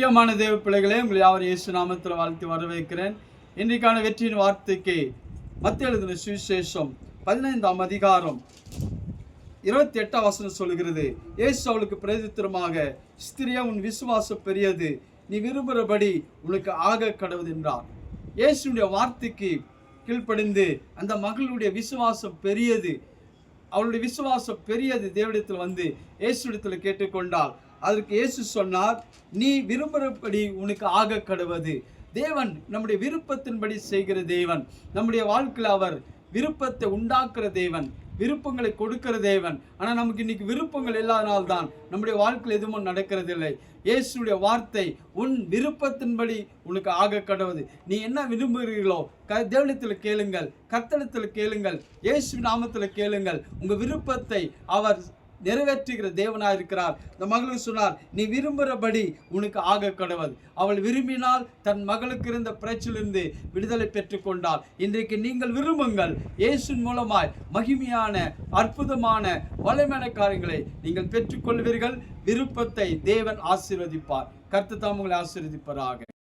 பிரியமான தேவ பிள்ளைகளே, உங்களை யாவர் இயேசு நாமத்தில் வாழ்த்து வரவேற்கிறேன். இன்றைக்கான வெற்றியின் வார்த்தைக்கு மத்திய எழுதின சுவிசேஷம் 15ஆம் அதிகாரம் 28ஆம் வசனம் சொல்கிறது, இயேசு அவளுக்கு பிரதித்திரமாக, ஸ்திரியே, உன் விசுவாசம் பெரியது, நீ விரும்புகிறபடி உனக்கு ஆக கடவுது என்றார். இயேசுடைய வார்த்தைக்கு கீழ்ப்படிந்து அந்த மகளுடைய விசுவாசம் பெரியது, அவளுடைய விசுவாசம் பெரியது தேவனிடத்தில் வந்து இயேசுவிடத்தில் கேட்டுக்கொண்டாள். அதற்கு இயேசு சொன்னார், நீ விரும்புகிறபடி உனக்கு ஆக கடவது. தேவன் நம்முடைய விருப்பத்தின்படி செய்கிற தேவன். நம்முடைய வாழ்க்கையில் அவர் விருப்பத்தை உண்டாக்குற தேவன், விருப்பங்களை கொடுக்கிற தேவன். ஆனால் நமக்கு இன்னைக்கு விருப்பங்கள் இல்லாதனால்தான் நம்முடைய வாழ்க்கையில் எதுவும் நடக்கிறதில்லை. இயேசுடைய வார்த்தை, உன் விருப்பத்தின்படி உனக்கு ஆக கடவுது. நீ என்ன விரும்புகிறீர்களோ தேவனிடத்தில் கேளுங்கள், கர்த்தரிடத்தில் கேளுங்கள், இயேசு நாமத்தில் கேளுங்கள். உங்கள் விருப்பத்தை அவர் நிறைவேற்றுகிற தேவனாக இருக்கிறார். இந்த மகளுக்கு சொன்னார், நீ விரும்புகிறபடி உனக்கு ஆக கடவுள். அவள் விரும்பினால் தன் மகளுக்கு இருந்த பிரச்சனையிலிருந்து விடுதலை பெற்றுக்கொண்டாள். இன்றைக்கு நீங்கள் விரும்புங்கள். இயேசுவின் மூலமாய் மகிமையான அற்புதமான வல்லமையான காரியங்களை நீங்கள் பெற்றுக்கொள்வீர்கள். விருப்பத்தை தேவன் ஆசீர்வதிப்பார். கர்த்தர் தாம் உங்களை ஆசீர்வதிப்பாராக.